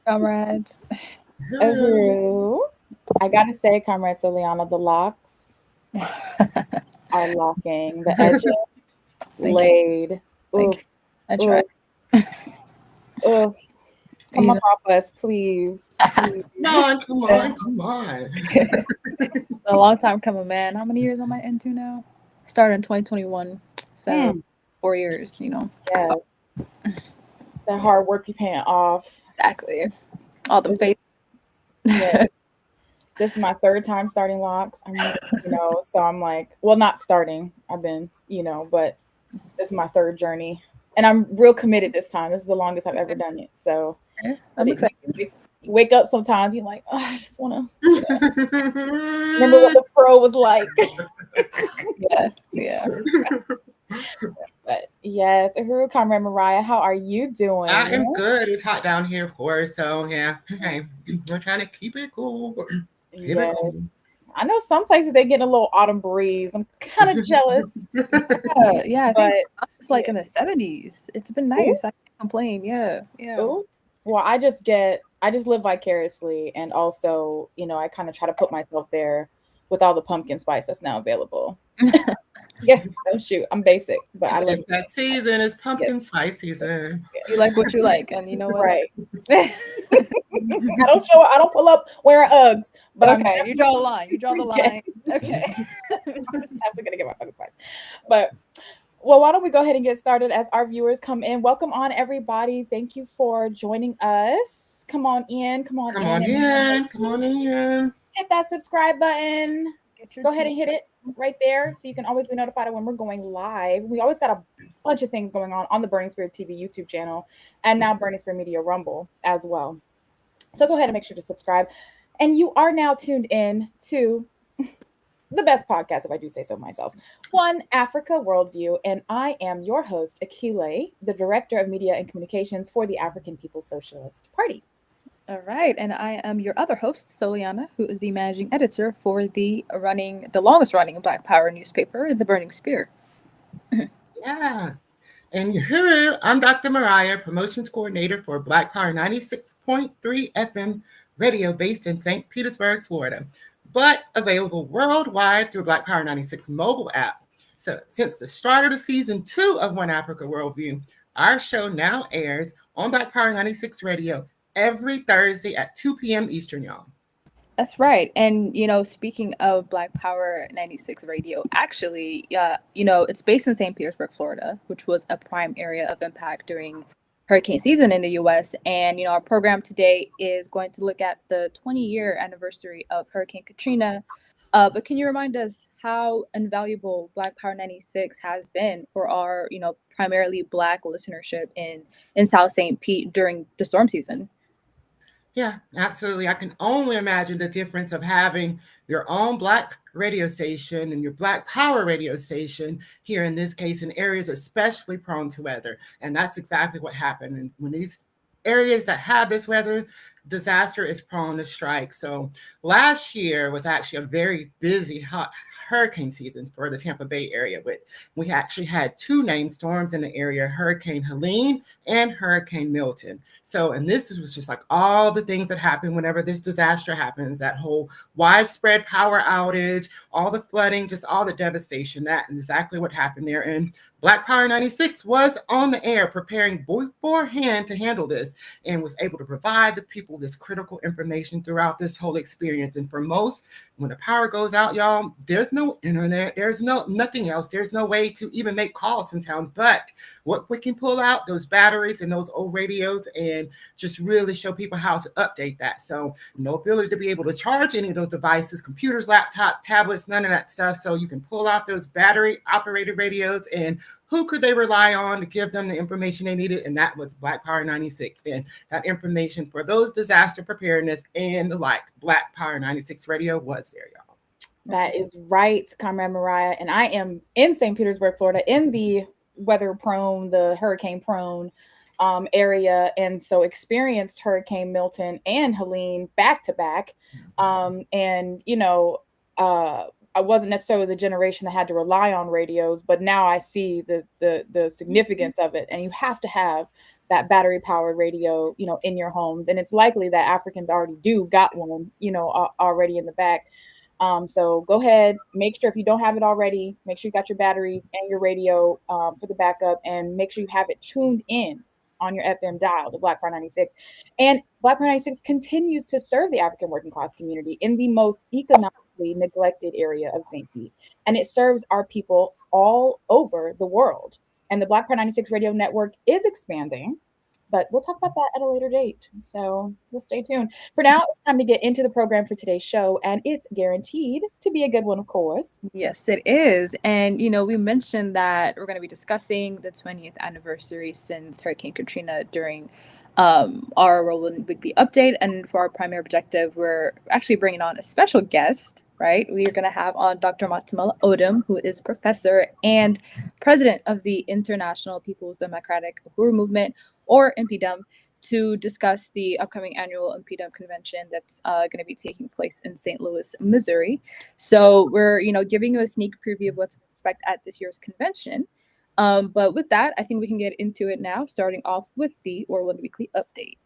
Comrades. Uhuru. I gotta say, Comrade Solyana, the locks are locking. The edges Thank you. laid. Thank Oof, you. I tried. oof, oof. Come You on, know, pop us, please. Please. Come on, come on. a long time coming, man. How many years am I into now? Started in 2021, so 4 years. Yes. That hard work you paying off. Exactly. All the faith. Yeah. This is my third time starting locks. So I'm like, well, not starting. I've been, but this is my third journey. And I'm real committed this time. This is the longest I've ever done it. So I'm excited. you wake up sometimes, you're like, oh, I just want to remember what the fro was like. Yeah. But yes, Uhuru, Comrade Mariah, how are you doing? I am good. It's hot down here, of course. So yeah, okay. We're trying to keep it cool. Keep it cool. I know some places they get a little autumn breeze. I'm kind of jealous. Yeah. I think it's like in the 70s. It's been nice. I can't complain. Yeah. Ooh. Well, I just live vicariously, and also, I kind of try to put myself there with all the pumpkin spice that's now available. Yes, oh shoot, I'm basic, but I love that season. Is pumpkin spice season. You like what you like, and you know what? Right. I don't pull up wearing Uggs, but okay, you draw the line. You draw the line. Okay. I'm definitely gonna get my pumpkin spice. But well, why don't we go ahead and get started as our viewers come in? Welcome on, everybody. Thank you for joining us. Come on in. Come on in. Hit that subscribe button. Go ahead and hit it right there so you can always be notified when we're going live. We always got a bunch of things going on the Burning Spirit TV YouTube channel and now Burning Spirit Media Rumble as well. So go ahead and make sure to subscribe. And you are now tuned in to the best podcast, if I do say so myself, One Africa Worldview. And I am your host, Akilé, the Director of Media and Communications for the African People's Socialist Party. All right, and I am your other host, Solyana, who is the managing editor for the longest running Black Power newspaper, The Burning Spear. Yeah. And Uhuru, I'm Dr. Mariah, promotions coordinator for Black Power 96.3 FM radio based in St. Petersburg, Florida, but available worldwide through Black Power 96 mobile app. So since the start of the season 2 of One Africa Worldview, our show now airs on Black Power 96 radio every Thursday at 2 p.m. Eastern, y'all. That's right. And, speaking of Black Power 96 radio, actually, it's based in St. Petersburg, Florida, which was a prime area of impact during hurricane season in the U.S. And, our program today is going to look at the 20-year anniversary of Hurricane Katrina. But can you remind us how invaluable Black Power 96 has been for our, primarily Black listenership in South St. Pete during the storm season? Yeah, absolutely. I can only imagine the difference of having your own Black radio station and your Black Power radio station here, in this case, in areas especially prone to weather. And that's exactly what happened. And when these areas that have this weather disaster is prone to strike. So last year was actually a very busy, hot hurricane season for the Tampa Bay area. But we actually had 2 named storms in the area, Hurricane Helene and Hurricane Milton. So, and this was just like all the things that happen whenever this disaster happens, that whole widespread power outage, all the flooding, just all the devastation, that and exactly what happened there. And Black Power 96 was on the air preparing beforehand to handle this and was able to provide the people this critical information throughout this whole experience. And for most, when the power goes out, y'all, there's no internet, there's nothing else. There's no way to even make calls sometimes. But what we can pull out, those batteries and those old radios, and just really show people how to update that. So no ability to be able to charge any of those devices, computers, laptops, tablets, none of that stuff. So you can pull out those battery operated radios, and who could they rely on to give them the information they needed? And that was Black Power 96. And that information for those disaster preparedness and the like, Black Power 96 radio was there, y'all. That is right, Comrade Mariah. And I am in St. Petersburg, Florida, in the the hurricane prone area. And so experienced Hurricane Milton and Helene back to back. I wasn't necessarily the generation that had to rely on radios, but now I see the significance of it. And you have to have that battery powered radio, in your homes. And it's likely that Africans already got one, already in the back. So go ahead, make sure if you don't have it already, make sure you got your batteries and your radio for the backup, and make sure you have it tuned in on your FM dial, the Black Power 96. And Black Power 96 continues to serve the African working class community in the most economically neglected area of St. Pete. And it serves our people all over the world. And the Black Power 96 radio network is expanding, but we'll talk about that at a later date. So we'll stay tuned. For now, it's time to get into the program for today's show, and it's guaranteed to be a good one, of course. Yes, it is. And, we mentioned that we're going to be discussing the 20th anniversary since Hurricane Katrina during our World Weekly Update. And for our primary objective, we're actually bringing on a special guest, right? We are going to have on Dr. Matsemela Odom, who is professor and president of the International People's Democratic Uhuru Movement, or InPDUM, to discuss the upcoming annual InPDUM Convention that's going to be taking place in St. Louis, Missouri. So we're, giving you a sneak preview of what to expect at this year's convention. But with that, I think we can get into it now, starting off with the Orland Weekly Update.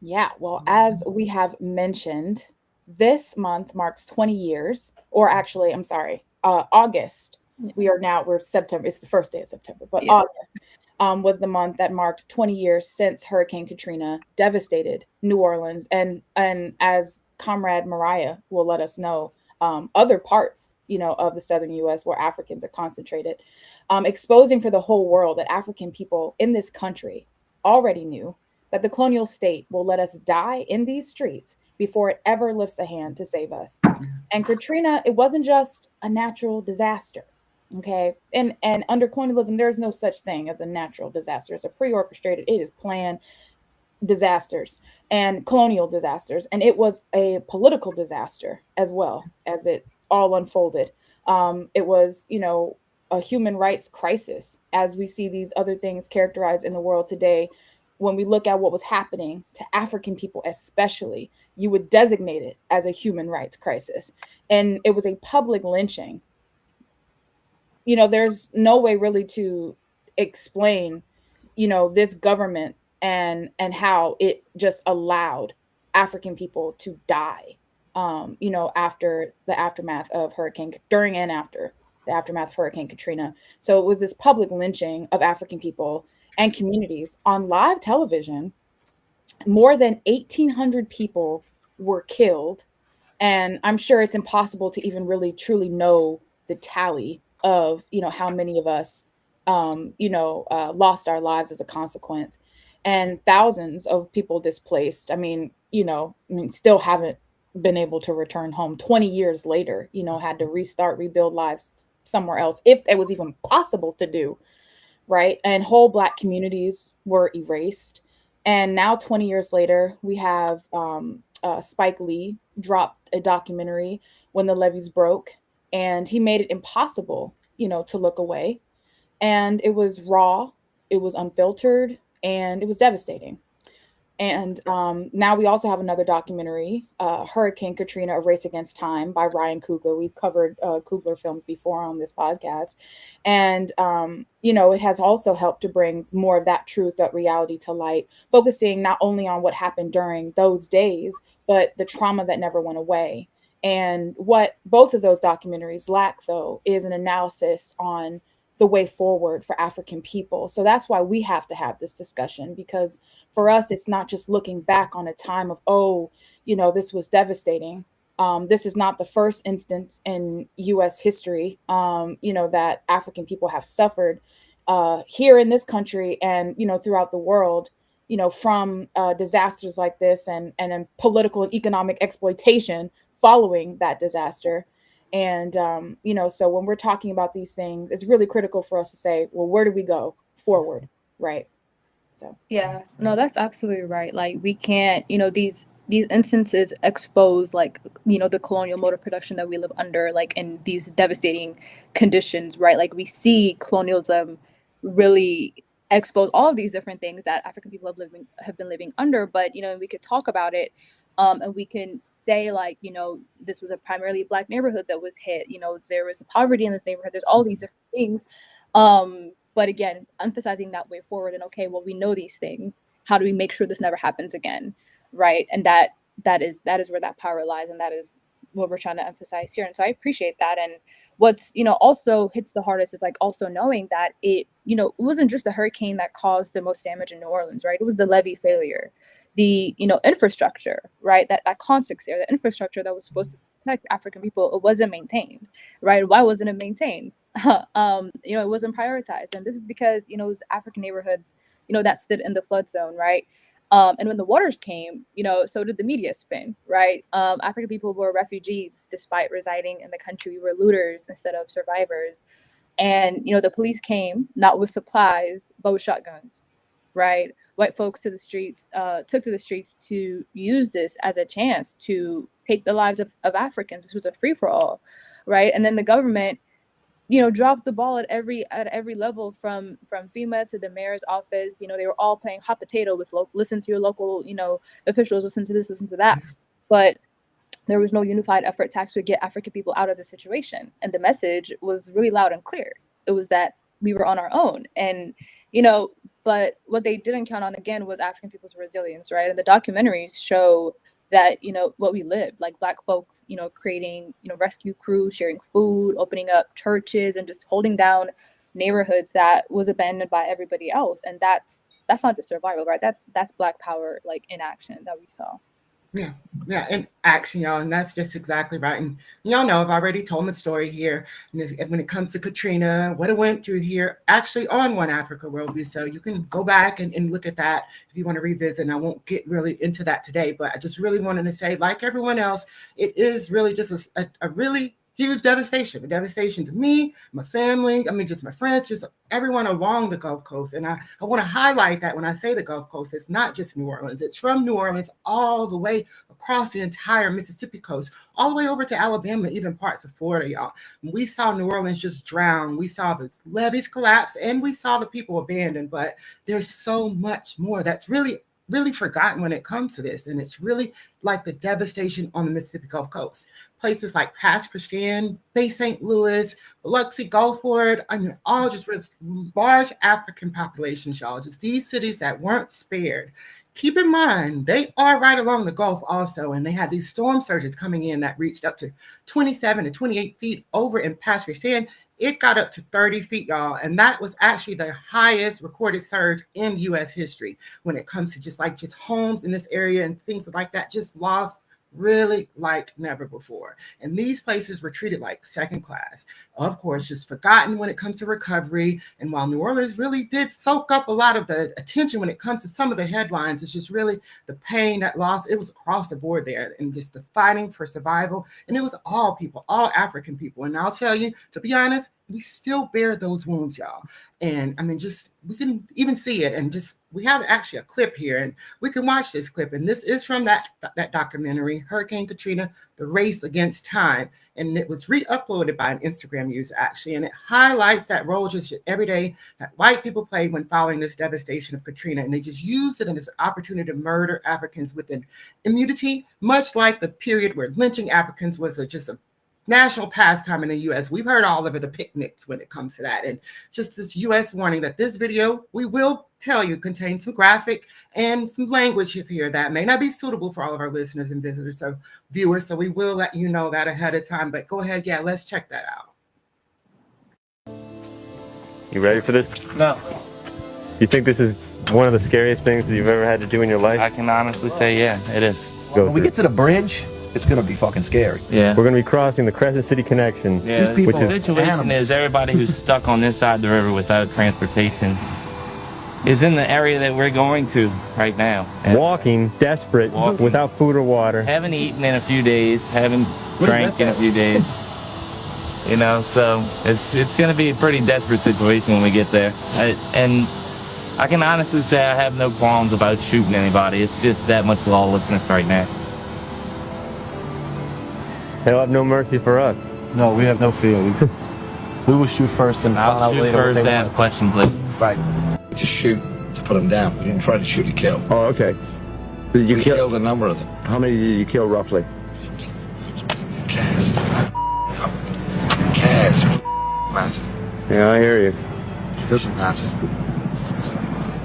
Yeah, well, as we have mentioned, this month marks 20 years, or actually, I'm sorry, August. We're September. It's the first day of September, but yeah. August was the month that marked 20 years since Hurricane Katrina devastated New Orleans. And as Comrade Mariah will let us know, other parts, of the southern U.S. where Africans are concentrated, exposing for the whole world that African people in this country already knew that the colonial state will let us die in these streets before it ever lifts a hand to save us. And Katrina, it wasn't just a natural disaster, okay? And under colonialism, there's no such thing as a natural disaster. It's a pre-orchestrated, it is planned disasters and colonial disasters. And it was a political disaster as well as it all unfolded. It was, a human rights crisis, as we see these other things characterized in the world today. When we look at what was happening to African people, especially, you would designate it as a human rights crisis. And it was a public lynching. There's no way really to explain, this government and how it just allowed African people to die, after the aftermath of during and after the aftermath of Hurricane Katrina. So it was this public lynching of African people and communities on live television. More than 1,800 people were killed. And I'm sure it's impossible to even really truly know the tally of, how many of us, lost our lives as a consequence, and thousands of people displaced. Still haven't been able to return home 20 years later, had to rebuild lives somewhere else, if it was even possible to do. Right. And whole Black communities were erased. And now 20 years later, we have Spike Lee dropped a documentary, When the Levees Broke, and he made it impossible, to look away. And it was raw, it was unfiltered, and it was devastating. And now we also have another documentary, Hurricane Katrina, A Race Against Time, by Ryan Coogler. We've covered Coogler films before on this podcast. And, it has also helped to bring more of that truth, that reality to light, focusing not only on what happened during those days, but the trauma that never went away. And what both of those documentaries lack, though, is an analysis on the way forward for African people. So that's why we have to have this discussion, because for us, it's not just looking back on a time of, this was devastating. This is not the first instance in U.S. history, that African people have suffered here in this country and, throughout the world, from disasters like this and political and economic exploitation following that disaster. And, so when we're talking about these things, it's really critical for us to say, well, where do we go forward? Right. So, yeah, no, that's absolutely right. Like, we can't, these instances expose, like, the colonial mode of production that we live under, like, in these devastating conditions, right? Like, we see colonialism really expose all of these different things that African people have been living under. But, we could talk about it. And we can say, like, this was a primarily Black neighborhood that was hit. There was poverty in this neighborhood. There's all these different things. But again, emphasizing that way forward and, okay, well, we know these things. How do we make sure this never happens again? Right. And that is where that power lies. And that is what we're trying to emphasize here. And so I appreciate that. And what's, also hits the hardest is like also knowing that it wasn't just the hurricane that caused the most damage in New Orleans, right? It was the levee failure, the, infrastructure, right? That context there, the infrastructure that was supposed to protect African people, it wasn't maintained, right? Why wasn't it maintained? It wasn't prioritized. And this is because, it was African neighborhoods, that stood in the flood zone, right? And when the waters came, so did the media spin, right? African people were refugees despite residing in the country. We were looters instead of survivors. And, the police came not with supplies, but with shotguns, right? White folks took to the streets to use this as a chance to take the lives of Africans. This was a free-for-all, right? And then the government, dropped the ball at every level from FEMA to the mayor's office. They were all playing hot potato with listen to your local, officials, listen to this, listen to that. But there was no unified effort to actually get African people out of the situation. And the message was really loud and clear. It was that we were on our own. And, but what they didn't count on, again, was African people's resilience, right? And the documentaries show that, what we lived, like Black folks, creating, rescue crews, sharing food, opening up churches, and just holding down neighborhoods that was abandoned by everybody else. And that's not just survival, right? That's Black power, like in action that we saw. Yeah, in action, y'all, and that's just exactly right. And y'all know I've already told my story here. And when it comes to Katrina, what it went through here, actually on One Africa Worldview. So you can go back and look at that if you want to revisit. And I won't get really into that today, but I just really wanted to say, like everyone else, it is really just a really huge devastation. A devastation to me, my family, just my friends, just everyone along the Gulf Coast. And I want to highlight that when I say the Gulf Coast, it's not just New Orleans. It's from New Orleans all the way across the entire Mississippi coast, all the way over to Alabama, even parts of Florida, y'all. We saw New Orleans just drown. We saw the levees collapse, and we saw the people abandoned. But there's so much more that's really forgotten when it comes to this. And it's really like the devastation on the Mississippi Gulf Coast. Places like Pass Christian, Bay St. Louis, Biloxi, Gulfport, all just large African populations, y'all. Just these cities that weren't spared. Keep in mind, they are right along the Gulf also, and they had these storm surges coming in that reached up to 27 to 28 feet over in Pass Christian. It got up to 30 feet, y'all, and that was actually the highest recorded surge in U.S. history when it comes to just homes in this area and things like that, just lost really like never before. And these places were treated like second class. Of course, just forgotten when it comes to recovery. And while New Orleans really did soak up a lot of the attention when it comes to some of the headlines, it's just really the pain, that loss. It was across the board there, and just the fighting for survival. And it was all people, all African people. And I'll tell you, to be honest, we still bear those wounds, y'all. And we can even see it. And we have actually a clip here, and we can watch this clip. And this is from that documentary, Hurricane Katrina, The Race Against Time. And it was re-uploaded by an Instagram user, actually. And it highlights that role just every day that white people played when following this devastation of Katrina. And they just used it as an opportunity to murder Africans with an immunity, much like the period where lynching Africans was just a national pastime in the U.S. We've heard all over the picnics when it comes to that. And just this U.S. warning that this video, we will tell you, contains some graphic and some languages here that may not be suitable for all of our listeners and visitors, so viewers. So we will let you know that ahead of time. But go ahead, let's check that out. You ready for this? No. You think this is one of the scariest things that you've ever had to do in your life? I can honestly say, yeah, it is. When we get to the bridge, it's going to be fucking scary. Yeah. We're going to be crossing the Crescent City Connection. Yeah, These people, the situation is everybody who's stuck on this side of the river without transportation is in the area that we're going to right now. And walking, desperate, without food or water. haven't eaten in a few days, haven't drank in a few days. So it's going to be a pretty desperate situation when we get there. And I can honestly say I have no qualms about shooting anybody. It's just that much lawlessness right now. They'll have no mercy for us. No, we have no fear. We will shoot first and find out I'll shoot later. first, ask questions later. Right. To shoot, to put them down. We didn't try to shoot to kill. Oh, okay. So We killed a number of them. How many did you kill roughly? Cass. Massive. Yeah, I hear you. Doesn't matter.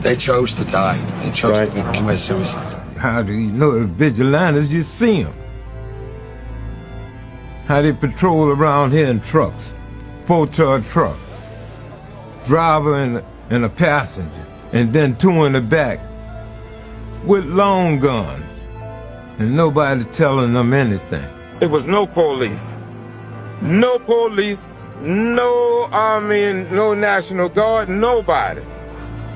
They chose to die. They chose to commit suicide. How do you know the vigilantes? You see them. How they patrol around here in trucks, 4-ton truck, driver and a passenger, and then 2 in the back with long guns, and nobody telling them anything. It was no police, no army, and no National Guard, nobody.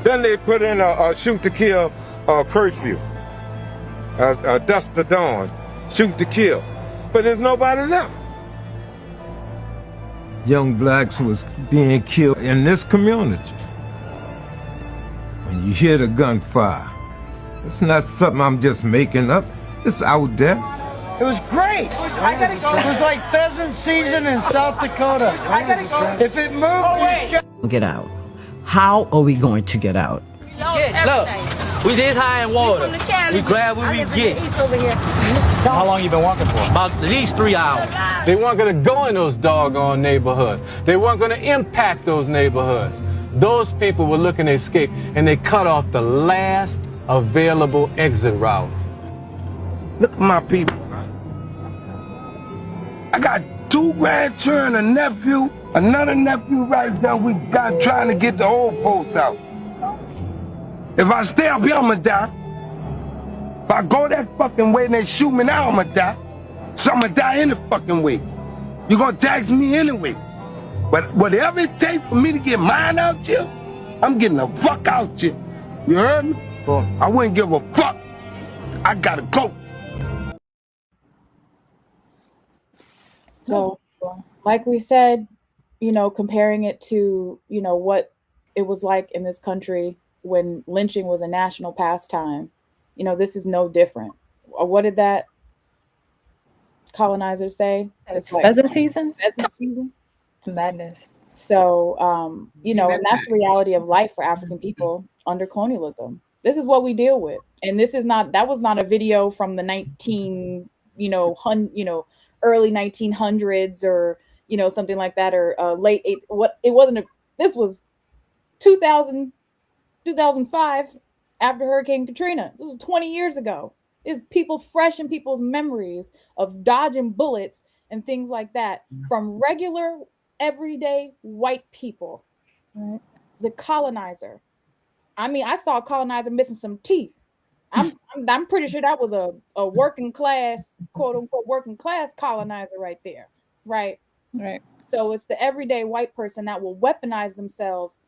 Then they put in a shoot to kill curfew, a dusk to dawn, shoot to kill, but there's nobody left. Young blacks was being killed in this community. When you hear the gunfire, it's not something I'm just making up. It's out there. It was great. It was like pheasant season in South Dakota. If it moved, get out. How are we going to get out? look, we this high in water. We grab what we get. How long you been walking for? About at least 3 hours. They weren't gonna go in those doggone neighborhoods. They weren't gonna impact those neighborhoods. Those people were looking to escape, and they cut off the last available exit route. Look at my people. I got 2 grandchildren, a nephew, another nephew right there. We got trying to get the old folks out. If I stay up here, I'ma die. If I go that fucking way and they shoot me now, I'ma die. So I'ma die any fucking way. You gonna tax me anyway. But whatever it takes for me to get mine out here, I'm getting the fuck out here. You heard me? I wouldn't give a fuck. I gotta go. So, like we said, you know, comparing it to, you know, what it was like in this country when lynching was a national pastime, you know, this is no different. What did that colonizer say? It's like pheasant season. Pheasant season. It's madness. So, you know, and that's the reality of life for African people under colonialism. This is what we deal with. And this is not, that was not a video from the early 1900s or, you know, something like that, or this was 2005 after Hurricane Katrina. This was 20 years ago. It's people fresh in people's memories of dodging bullets and things like that from regular, everyday white people. Right? The colonizer. I mean, I saw a colonizer missing some teeth. I'm pretty sure that was a working class, quote unquote, working class colonizer right there. Right. Right. So it's the everyday white person that will weaponize themselves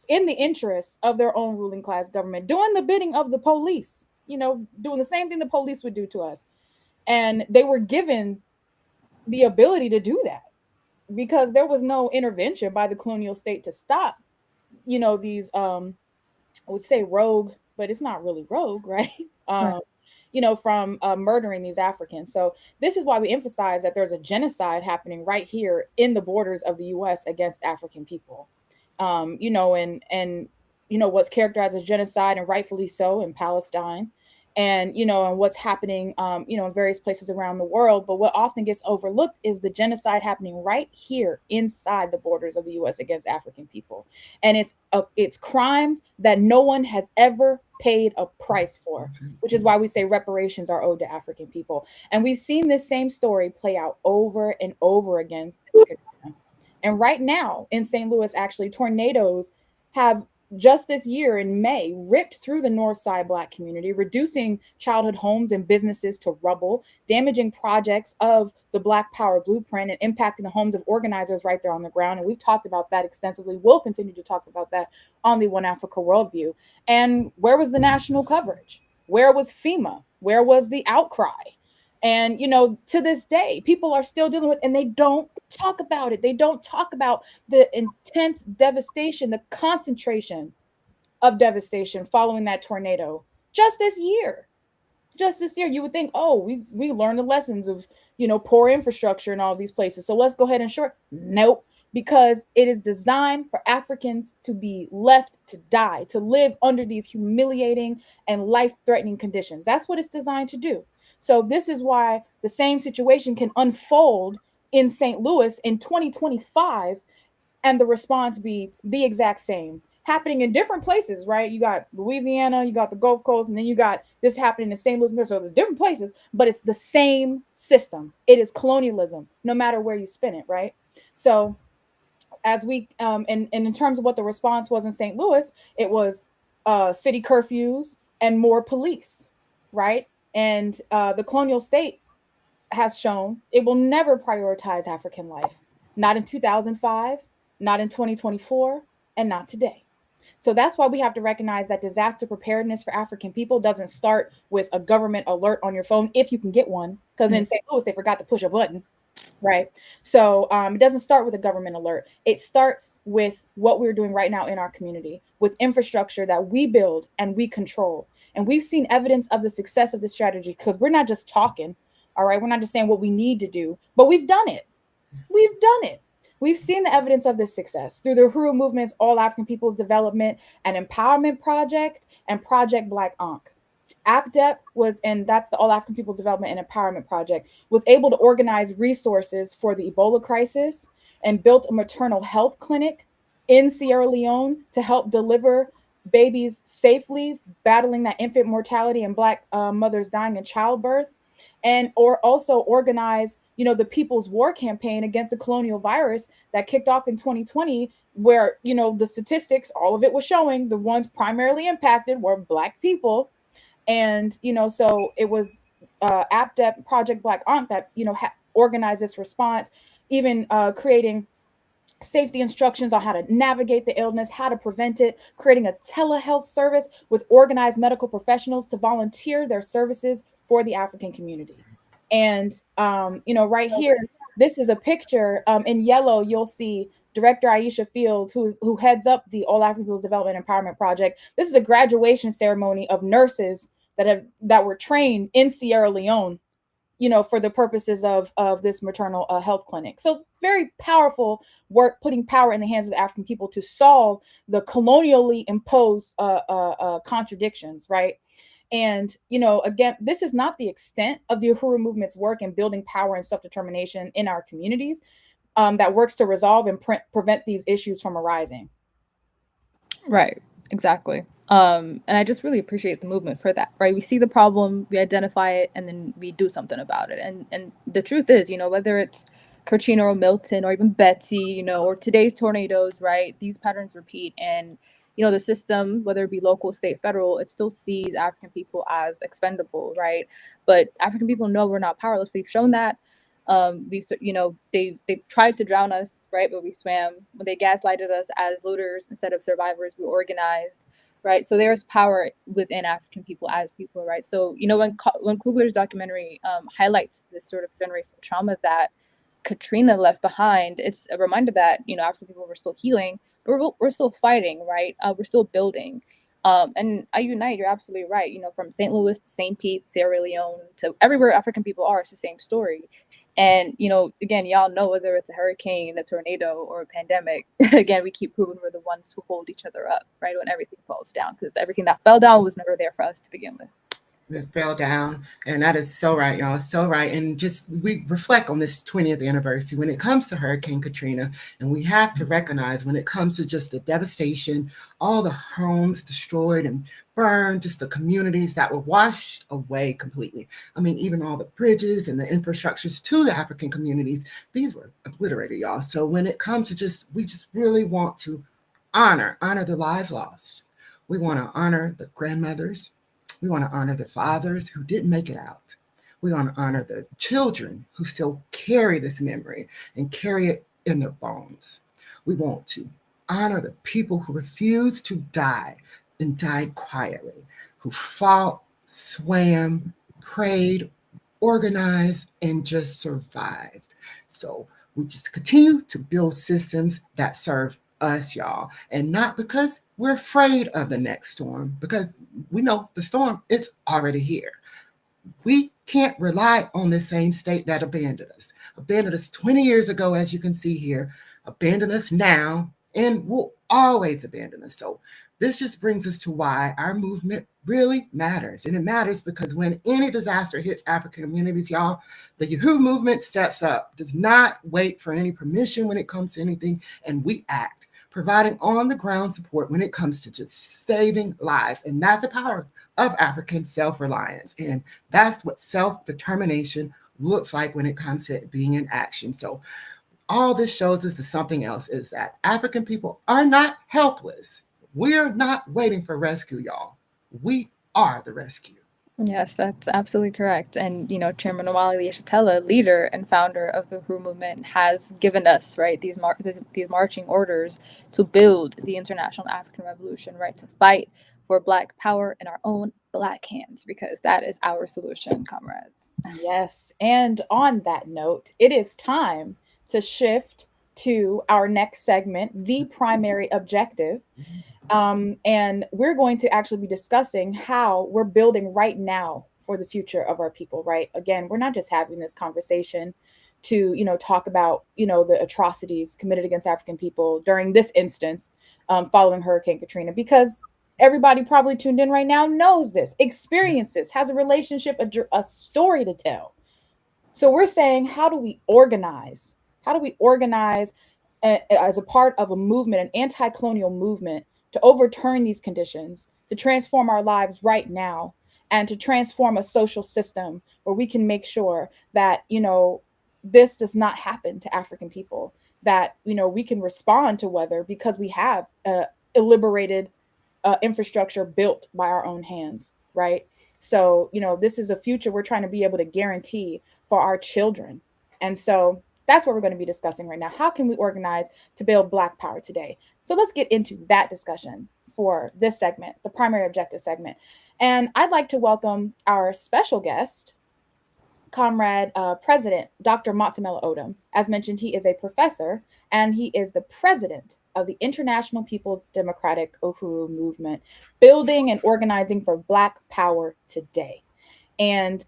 in the interests of their own ruling class government, doing the bidding of the police, you know, doing the same thing the police would do to us. And they were given the ability to do that because there was no intervention by the colonial state to stop, you know, these, I would say rogue, but it's not really rogue, right? You know, from murdering these Africans. So this is why we emphasize that there's a genocide happening right here in the borders of the U.S. against African people. You know, and you know what's characterized as genocide, and rightfully so, in Palestine, and you know, and what's happening, you know, in various places around the world. But what often gets overlooked is the genocide happening right here inside the borders of the U.S. against African people, and it's crimes that no one has ever paid a price for, which is why we say reparations are owed to African people. And we've seen this same story play out over and over again. And right now in St. Louis, actually, tornadoes have just this year in May ripped through the North Side Black community, reducing childhood homes and businesses to rubble, damaging projects of the Black Power blueprint, and impacting the homes of organizers right there on the ground. And we've talked about that extensively. We'll continue to talk about that on the One Africa Worldview. And where was the national coverage? Where was FEMA? Where was the outcry? And, you know, to this day, people are still dealing with, and they don't talk about it. They don't talk about the intense devastation, the concentration of devastation following that tornado just this year. You would think, oh, we learned the lessons of, you know, poor infrastructure in all these places. So let's go ahead and short. Nope. Because it is designed for Africans to be left to die, to live under these humiliating and life-threatening conditions. That's what it's designed to do. So this is why the same situation can unfold in St. Louis in 2025 and the response be the exact same. happening in different places, right? You got Louisiana, you got the Gulf Coast, and then you got this happening in St. Louis, Missouri. So there's different places, but it's the same system. It is colonialism, no matter where you spin it, right? So as we and in terms of what the response was in St. Louis, it was city curfews and more police, right? And the colonial state has shown it will never prioritize African life, not in 2005, not in 2024, and not today. So that's why we have to recognize that disaster preparedness for African people doesn't start with a government alert on your phone, if you can get one, because in St. Louis, they forgot to push a button, right? So it doesn't start with a government alert. It starts with what we're doing right now in our community, with infrastructure that we build and we control. And we've seen evidence of the success of this strategy, because we're not just talking, all right? We're not just saying what we need to do, but we've done it. We've done it. We've seen the evidence of this success through the Uhuru movement's All African Peoples Development and Empowerment Project and Project Ankh. APDEP was, and that's the All African Peoples Development and Empowerment Project, was able to organize resources for the Ebola crisis and built a maternal health clinic in Sierra Leone to help deliver babies safely, battling that infant mortality and Black mothers dying in childbirth, and or also organize, the People's War Campaign against the colonial virus that kicked off in 2020, where, the statistics, all of it was showing the ones primarily impacted were Black people. And, so it was APDEP, Project Ankh, that, organized this response, even creating safety instructions on how to navigate the illness, how to prevent it, creating a telehealth service with organized medical professionals to volunteer their services for the African community. And, right here, this is a picture in yellow. You'll see Director Aisha Fields, who heads up the All African Peoples Development Empowerment Project. This is a graduation ceremony of nurses that were trained in Sierra Leone, for the purposes of this maternal health clinic. So very powerful work, putting power in the hands of the African people to solve the colonially imposed contradictions, right? And, again, this is not the extent of the Uhuru movement's work in building power and self-determination in our communities that works to resolve and prevent these issues from arising. Right, exactly. And I just really appreciate the movement for that, right? We see the problem, we identify it, and then we do something about it. And the truth is, whether it's Katrina or Milton or even Betsy, or today's tornadoes, right? These patterns repeat. And, the system, whether it be local, state, federal, it still sees African people as expendable, right? But African people know we're not powerless. We've shown that. They've tried to drown us, right? But we swam. When they gaslighted us as looters instead of survivors, we organized, right? So there's power within African people as people, right? So, when Coogler's documentary highlights this sort of generational trauma that Katrina left behind, it's a reminder that, African people were still healing, but we're still fighting, right? We're still building. And I unite, you're absolutely right. From St. Louis to St. Pete, Sierra Leone, to everywhere African people are, it's the same story. And, again, y'all know, whether it's a hurricane, a tornado, or a pandemic, again, we keep proving we're the ones who hold each other up, right? When everything falls down, because everything that fell down was never there for us to begin with. It fell down. And that is so right, y'all. So right. And just we reflect on this 20th anniversary when it comes to Hurricane Katrina. And we have to recognize when it comes to just the devastation, all the homes destroyed and burned, just the communities that were washed away completely. I mean, even all the bridges and the infrastructures to the African communities, these were obliterated, y'all. So when it comes to we just really want to honor the lives lost. We want to honor the grandmothers. We want to honor the fathers who didn't make it out. We want to honor the children who still carry this memory and carry it in their bones. We want to honor the people who refused to die and died quietly, who fought, swam, prayed, organized, and just survived. So we just continue to build systems that serve us, y'all, and not because we're afraid of the next storm, because we know the storm, it's already here. We can't rely on the same state that abandoned us 20 years ago, as you can see here, abandon us now, and will always abandon us. So this just brings us to why our movement really matters. And it matters because when any disaster hits African communities, y'all, the Uhuru movement steps up, does not wait for any permission when it comes to anything, and we act. providing on-the-ground support when it comes to just saving lives. And that's the power of African self-reliance. And that's what self-determination looks like when it comes to being in action. So all this shows us is something else, is that African people are not helpless. We're not waiting for rescue, y'all. We are the rescue. Yes, that's absolutely correct. And, Chairman Omali Yeshitela, leader and founder of the Uhuru movement, has given us, right, these marching orders to build the International African Revolution, right, to fight for Black power in our own Black hands, because that is our solution, comrades. Yes. And on that note, it is time to shift to our next segment, the primary objective. And we're going to actually be discussing how we're building right now for the future of our people, right? Again, we're not just having this conversation to, talk about, the atrocities committed against African people during this instance, following Hurricane Katrina, because everybody probably tuned in right now knows this, experiences, has a relationship, a story to tell. So we're saying, how do we organize? How do we organize as a part of a movement, an anti-colonial movement, to overturn these conditions, to transform our lives right now, and to transform a social system where we can make sure that, this does not happen to African people, that, we can respond to weather because we have a liberated infrastructure built by our own hands, right? So, this is a future we're trying to be able to guarantee for our children. And so that's what we're going to be discussing right now. How can we organize to build Black power today? So let's get into that discussion for this segment, the primary objective segment. And I'd like to welcome our special guest, Comrade President Dr. Matsemela Odom. As mentioned, he is a professor and he is the president of the International People's Democratic Uhuru movement, building and organizing for Black power today. And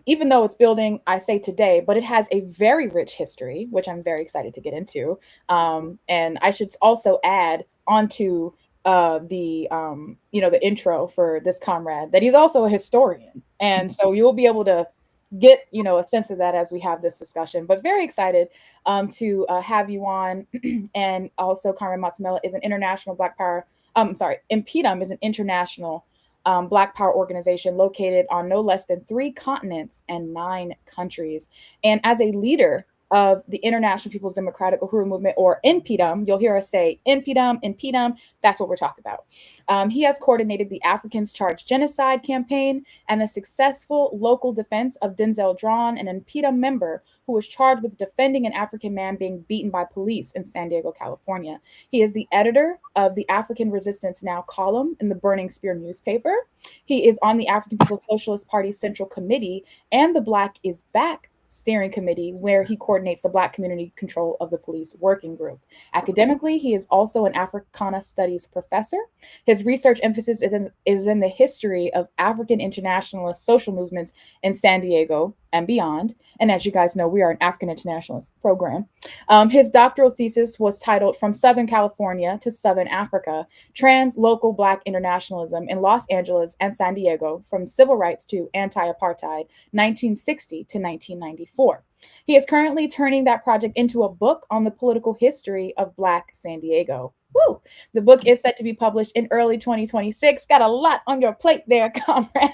even though it's building, I say today, but it has a very rich history, which I'm very excited to get into. And I should also add onto the intro for this comrade that he's also a historian. And so you'll be able to get, a sense of that as we have this discussion, but very excited to have you on. And also Comrade Matsemela is an international Black power, InPDUM is an international Black power organization located on no less than 3 continents and 9 countries. And as a leader of the International People's Democratic Uhuru movement, or InPDUM, you'll hear us say InPDUM, that's what we're talking about. He has coordinated the Africans Charged Genocide campaign and the successful local defense of Denzel Drawn, an InPDUM member who was charged with defending an African man being beaten by police in San Diego, California. He is the editor of the African Resistance Now column in the Burning Spear newspaper. He is on the African People's Socialist Party Central Committee and the Black is Back steering committee, where he coordinates the Black community control of the police working group. Academically, he is also an Africana Studies professor. His research emphasis is in the history of African internationalist social movements in San Diego and beyond. And as you guys know, we are an African Internationalist program. His doctoral thesis was titled From Southern California to Southern Africa, Trans-Local Black Internationalism in Los Angeles and San Diego, from Civil Rights to Anti-Apartheid, 1960 to 1994. He is currently turning that project into a book on the political history of Black San Diego. Woo! The book is set to be published in early 2026. Got a lot on your plate there, comrade.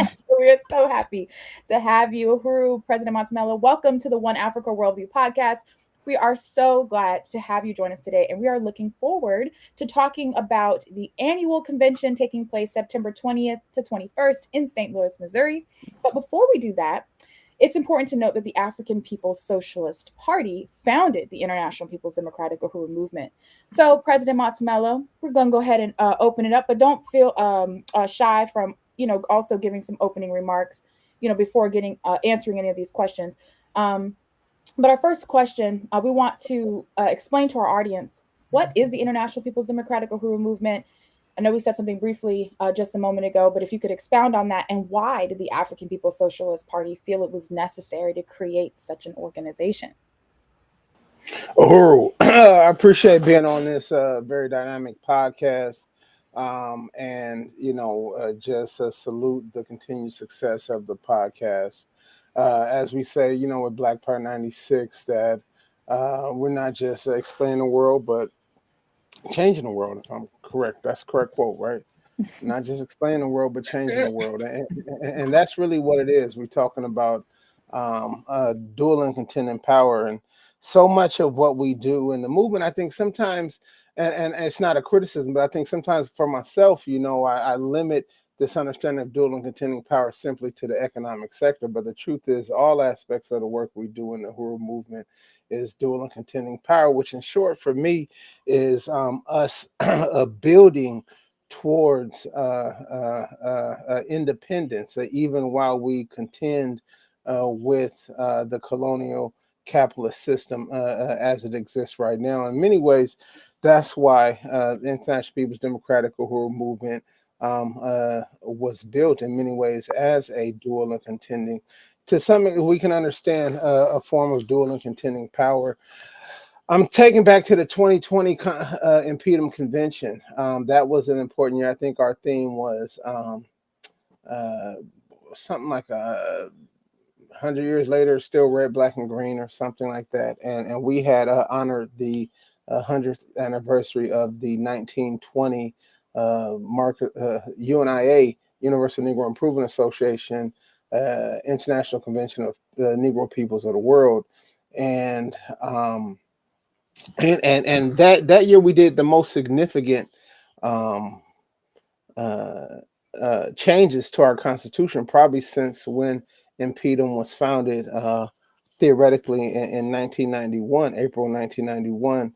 So we're so happy to have you, Uhuru, President Matsemela. Welcome to the One Africa Worldview Podcast. We are so glad to have you join us today, and we are looking forward to talking about the annual convention taking place September 20th to 21st in St. Louis, Missouri. But before we do that, it's important to note that the African People's Socialist Party founded the International People's Democratic Uhuru movement. So, President Matsemela, we're going to go ahead and open it up, but don't feel shy from, also giving some opening remarks, before answering any of these questions. But our first question, we want to explain to our audience, what is the International People's Democratic Uhuru movement? I know we said something briefly just a moment ago, but if you could expound on that, and why did the African People's Socialist Party feel it was necessary to create such an organization? Uhuru, I appreciate being on this very dynamic podcast. Just salute the continued success of the podcast. As we say, with Black Power 96, that we're not just explaining the world, but changing the world, if I'm correct. That's the correct quote, right? Not just explaining the world, but changing the world. And that's really what it is. We're talking about dual and contending power. And so much of what we do in the movement, I think sometimes, and it's not a criticism, but I think sometimes for myself, I limit this understanding of dual and contending power simply to the economic sector. But the truth is all aspects of the work we do in the Uhuru movement is dual and contending power, which in short for me is us building towards independence, even while we contend with the colonial capitalist system as it exists right now. In many ways, that's why the International People's Democratic Uhuru movement was built in many ways as a dual and contending. To some, we can understand a form of dual and contending power. I'm taking back to the 2020 InPDUM Convention. That was an important year. I think our theme was something like 100 years later, still red, black, and green, or something like that. And we had honored the 100th anniversary of the 1920 UNIA, Universal Negro Improvement Association, International Convention of the Negro Peoples of the World. And that year we did the most significant changes to our Constitution, probably since when InPDUM was founded, theoretically in 1991, April 1991.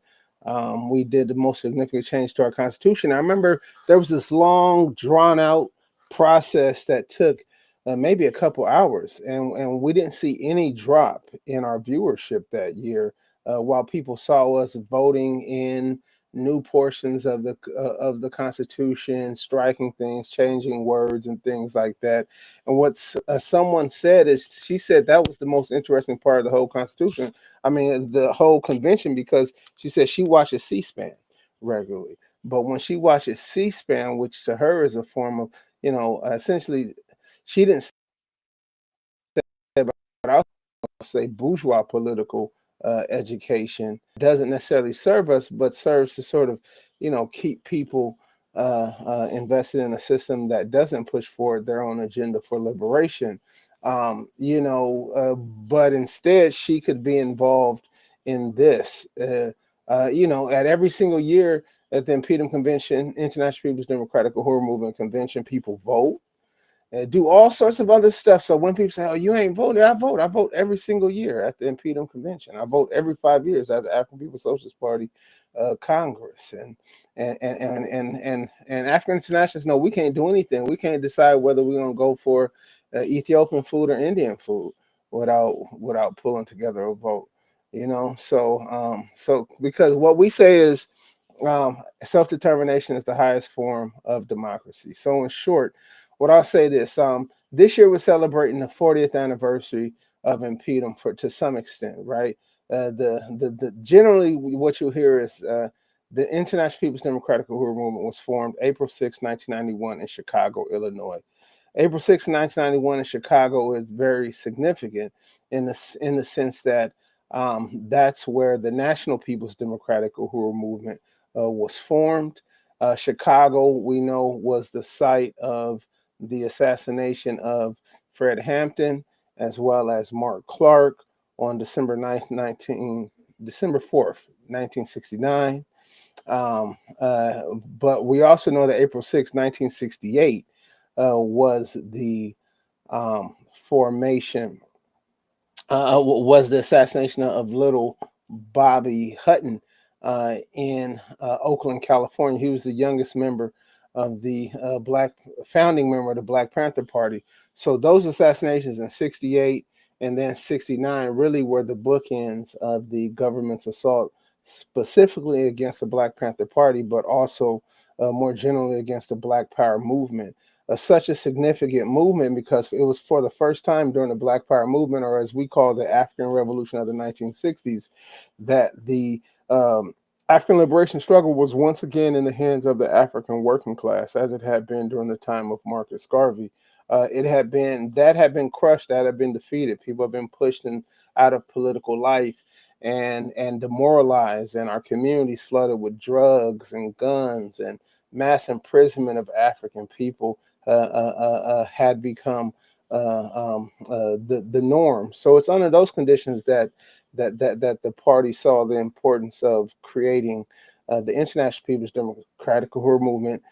We did the most significant change to our Constitution. I remember there was this long, drawn-out process that took maybe a couple hours, and we didn't see any drop in our viewership that year. While people saw us voting in new portions of the Constitution, striking things, changing words, and things like that. And what someone said is, she said that was the most interesting part of the whole Constitution. I mean, the whole convention, because she said she watches C-SPAN regularly, but when she watches C-SPAN, which to her is a form of, essentially, she didn't say, but I'll say bourgeois political education, doesn't necessarily serve us, but serves to sort of, keep people invested in a system that doesn't push forward their own agenda for liberation. But instead she could be involved in this. At every single year at the InPDUM Convention, International People's Democratic Uhuru Movement Convention, people vote. Do all sorts of other stuff. So when people say, "Oh, you ain't voted," I vote. I vote every single year at the InPDUM Convention. I vote every 5 years at the African People's Socialist Party Congress. And African Internationalists know we can't do anything. We can't decide whether we're gonna go for Ethiopian food or Indian food without pulling together a vote. So because what we say is self-determination is the highest form of democracy. So in short, what I'll say this year we're celebrating the 40th anniversary of InPDUM to some extent, right? The generally what you'll hear is the International People's Democratic Uhuru Movement was formed April 6, 1991 in Chicago, Illinois. April 6, 1991 in Chicago is very significant in the sense that that's where the National People's Democratic Uhuru Movement was formed. Chicago, we know, was the site of the assassination of Fred Hampton, as well as Mark Clark on December 4th, 1969. But we also know that April 6, 1968 was the was the assassination of little Bobby Hutton in Oakland, California. He was the youngest member of the founding member of the Black Panther Party. So those assassinations in 68 and then 69 really were the bookends of the government's assault, specifically against the Black Panther Party, but also more generally against the Black Power movement. Such a significant movement because it was for the first time during the Black Power movement, or as we call the African Revolution of the 1960s, that the African liberation struggle was once again in the hands of the African working class, as it had been during the time of Marcus Garvey. That had been crushed, that had been defeated. People have been pushed out of political life, and demoralized, and our communities flooded with drugs and guns, and mass imprisonment of African people had become the norm. So it's under those conditions that the party saw the importance of creating the International People's Democratic Uhuru movement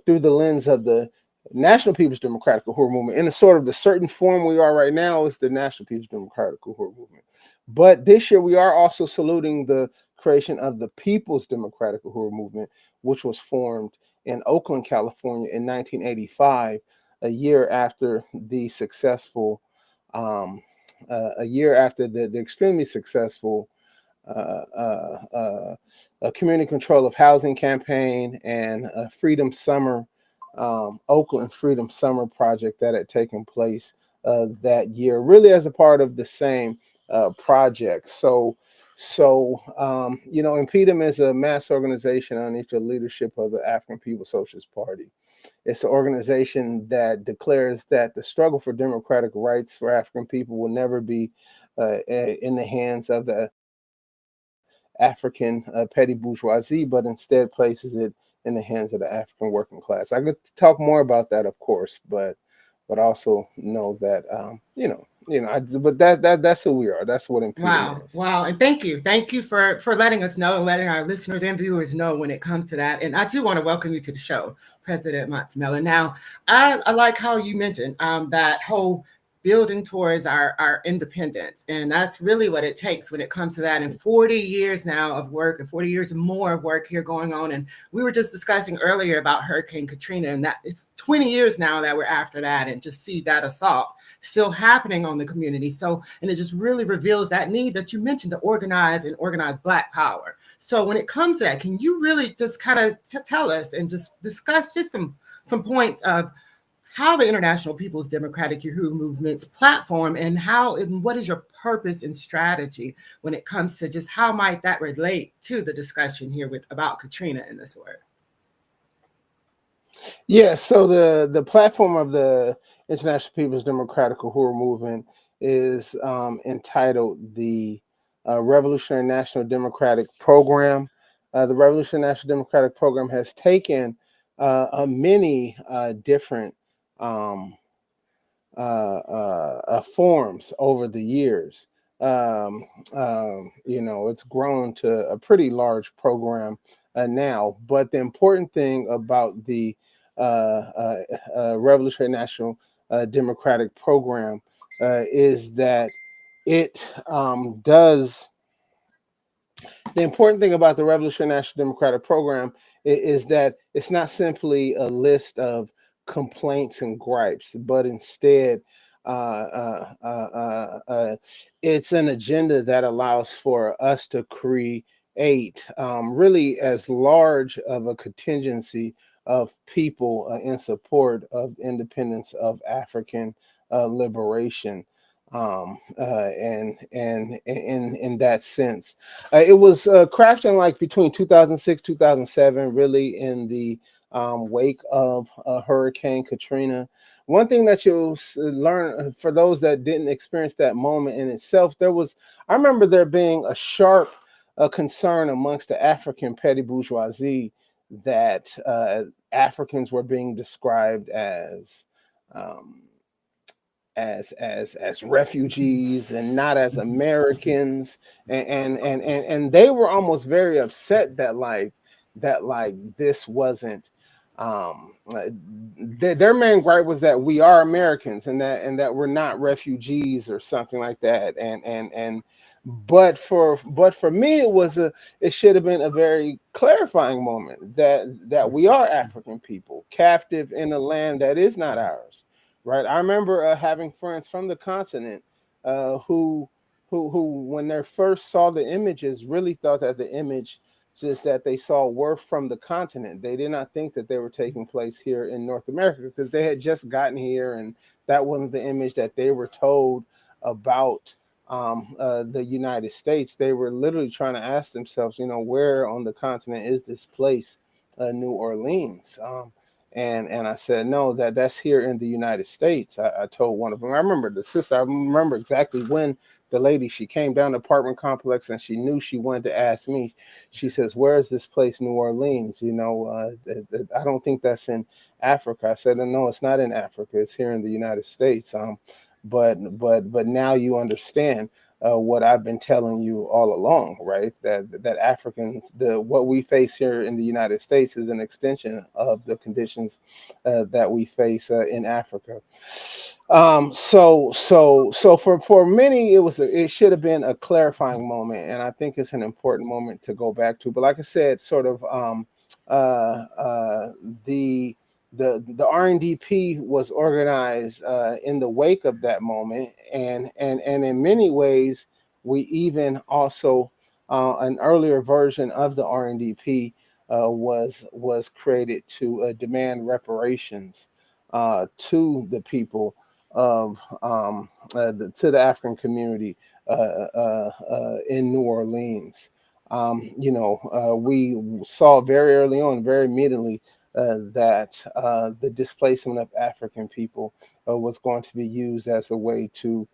through the lens of the National People's Democratic Uhuru movement. In a sort of the certain form we are right now is the National People's Democratic Uhuru movement. But this year we are also saluting the creation of the People's Democratic Uhuru movement, which was formed in Oakland, California in 1985, a year after the successful, the extremely successful community control of housing campaign and Freedom Summer, Oakland Freedom Summer project that had taken place that year, really as a part of the same project. So InPDUM is a mass organization underneath the leadership of the African People's Socialist Party. It's an organization that declares that the struggle for democratic rights for African people will never be in the hands of the African petty bourgeoisie, but instead places it in the hands of the African working class. I could talk more about that, of course, but also know that but that's who we are. That's what InPDUM is. Wow. And thank you for letting us know and letting our listeners and viewers know when it comes to that. And I do want to welcome you to the show, President Matsemela. Now, I like how you mentioned that whole building towards our independence. And that's really what it takes when it comes to that. And 40 years now of work and 40 years more of work here going on. And we were just discussing earlier about Hurricane Katrina, and that it's 20 years now that we're after that, and just see that assault still happening on the community. So, and it just really reveals that need that you mentioned to organize Black power. So when it comes to that, can you really just kind of tell us and just discuss just some points of how the International People's Democratic Uhuru movement's platform and what is your purpose and strategy when it comes to just how might that relate to the discussion here about Katrina in this work? Yeah, so the platform of the International People's Democratic Uhuru movement is entitled the Revolutionary National Democratic Program. The Revolutionary National Democratic Program has taken many different forms over the years. It's grown to a pretty large program now. But the important thing about the Revolutionary National Democratic Program is that it does. The important thing about the Revolutionary National Democratic Program is that it's not simply a list of complaints and gripes, but instead it's an agenda that allows for us to create really as large of a contingency of people in support of independence of African liberation. And in that sense, it was crafted like between 2006, 2007, really in the wake of Hurricane Katrina. One thing that you'll learn for those that didn't experience that moment in itself, I remember there being a sharp concern amongst the African petty bourgeoisie that Africans were being described as refugees and not as Americans, and they were almost very upset that this wasn't their main gripe was that we are Americans and that we're not refugees or something like that. But for me, it should have been a very clarifying moment that we are African people captive in a land that is not ours. Right. I remember having friends from the continent who when they first saw the images really thought that the image just that they saw were from the continent. They did not think that they were taking place here in North America because they had just gotten here, and that wasn't the image that they were told about the United States. They were literally trying to ask themselves, where on the continent is this place, New Orleans? And I said, no, that's here in the United States. I told one of them. I remember the sister. I remember exactly when the lady, she came down the apartment complex and she knew she wanted to ask me. She says, where is this place, New Orleans? You know, I don't think that's in Africa. I said, no, it's not in Africa. It's here in the United States. But now you understand what I've been telling you all along, right? That Africans, what we face here in the United States is an extension of the conditions that we face in Africa. So for many, it should have been a clarifying moment, and I think it's an important moment to go back to. But like I said, sort of the RNDP was organized in the wake of that moment, and in many ways, we even also an earlier version of the RNDP was created to demand reparations to the people of to the African community in New Orleans. We saw very early on, very immediately, that the displacement of African people was going to be used as a way to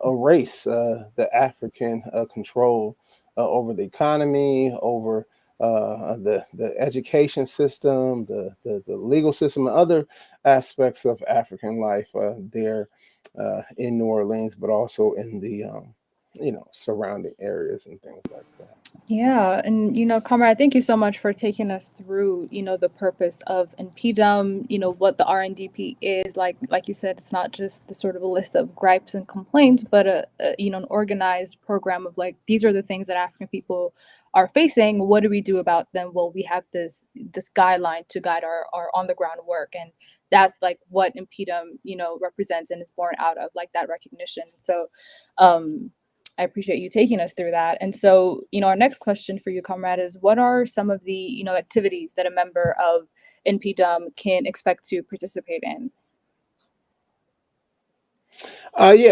erase the African control over the economy, over the education system, the legal system, and other aspects of African life there in New Orleans, but also in the surrounding areas and things like that. Yeah, and Comrade, thank you so much for taking us through, the purpose of InPDUM, what the RNDP is. Like you said, it's not just the sort of a list of gripes and complaints, but an organized program of like, these are the things that African people are facing. What do we do about them? Well, we have this guideline to guide our on the ground work, and that's like what InPDUM, represents and is born out of, like that recognition. So, I appreciate you taking us through that. And so, our next question for you, Comrade, is what are some of the, activities that a member of InPDUM can expect to participate in?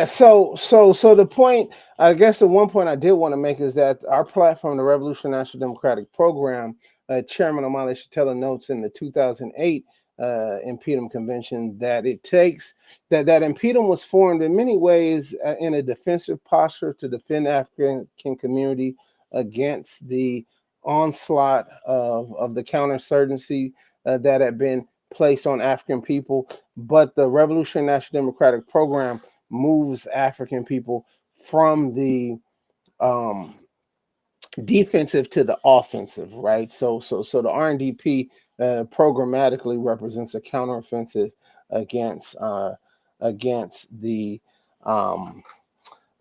So the point, I guess the one point I did want to make is that our platform, the Revolutionary National Democratic Program, Chairman Omali Shatella notes in the 2008 InPDUM Convention that it takes that InPDUM was formed in many ways in a defensive posture to defend the African community against the onslaught of the counterinsurgency that had been placed on African people. But the Revolutionary National Democratic Program moves African people from the defensive to the offensive, right? So the RNDP programmatically represents a counteroffensive against the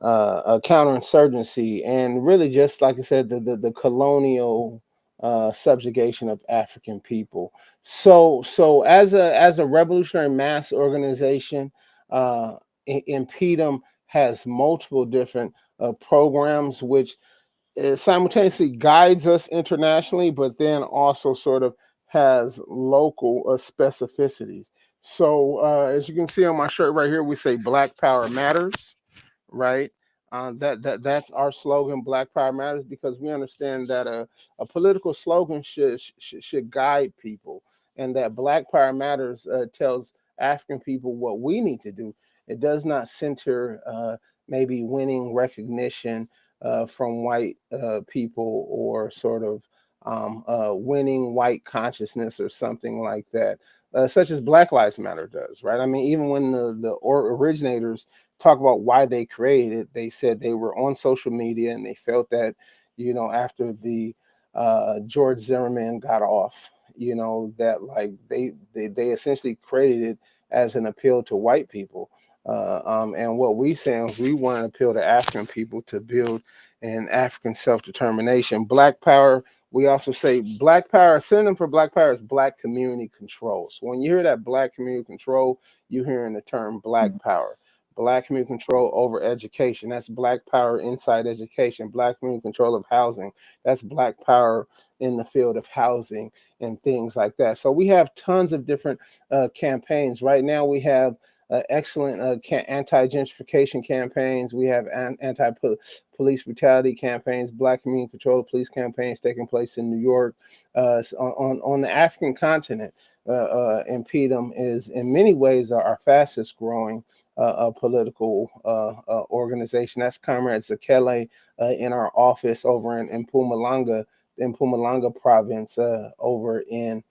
counterinsurgency, and really, just like I said, the colonial subjugation of African people. So as a revolutionary mass organization, InPDUM has multiple different programs which simultaneously guides us internationally, but then also sort of has local specificities. So as you can see on my shirt right here, we say Black Power Matters, right? That's our slogan, Black Power Matters, because we understand that a political slogan should guide people, and that Black Power Matters tells African people what we need to do. It does not center maybe winning recognition from white people, or sort of winning white consciousness or something like that, such as Black Lives Matter does, right? I mean, even when the originators talk about why they created it, they said they were on social media and they felt that, after the George Zimmerman got off, that like they essentially created it as an appeal to white people. And what we say is we want to appeal to African people to build an African self-determination. Black Power, we also say Black Power, synonym for Black Power is Black community control. So when you hear that Black community control, you're hearing the term Black Power. Black community control over education, that's Black Power inside education. Black community control of housing, that's Black Power in the field of housing and things like that. So we have tons of different campaigns. Right now we have excellent anti-gentrification campaigns. We have anti-police brutality campaigns, Black community control police campaigns taking place in New York. On the African continent, InPDUM is in many ways our fastest growing political organization. That's Comrade Akilé in our office over in Mpumalanga province over in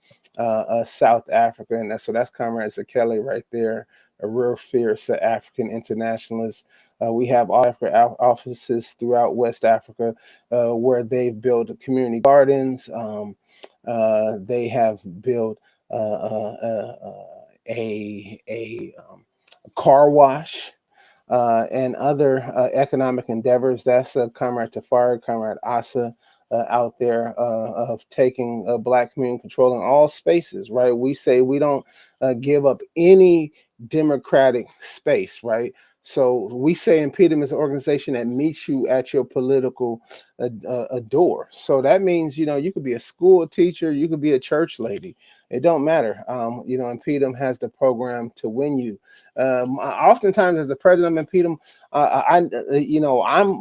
South Africa. And that's Comrade Akilé right there, a real fierce African internationalist. We have offices throughout West Africa where they've built community gardens. They have built a car wash and other economic endeavors. That's Comrade Tafari, Comrade Asa out there of taking Black community control in all spaces, right? We say we don't give up any democratic space, right? So we say InPDUM is an organization that meets you at your political door. So that means, you could be a school teacher, you could be a church lady. It don't matter. InPDUM has the program to win you. Oftentimes, as the president of InPDUM,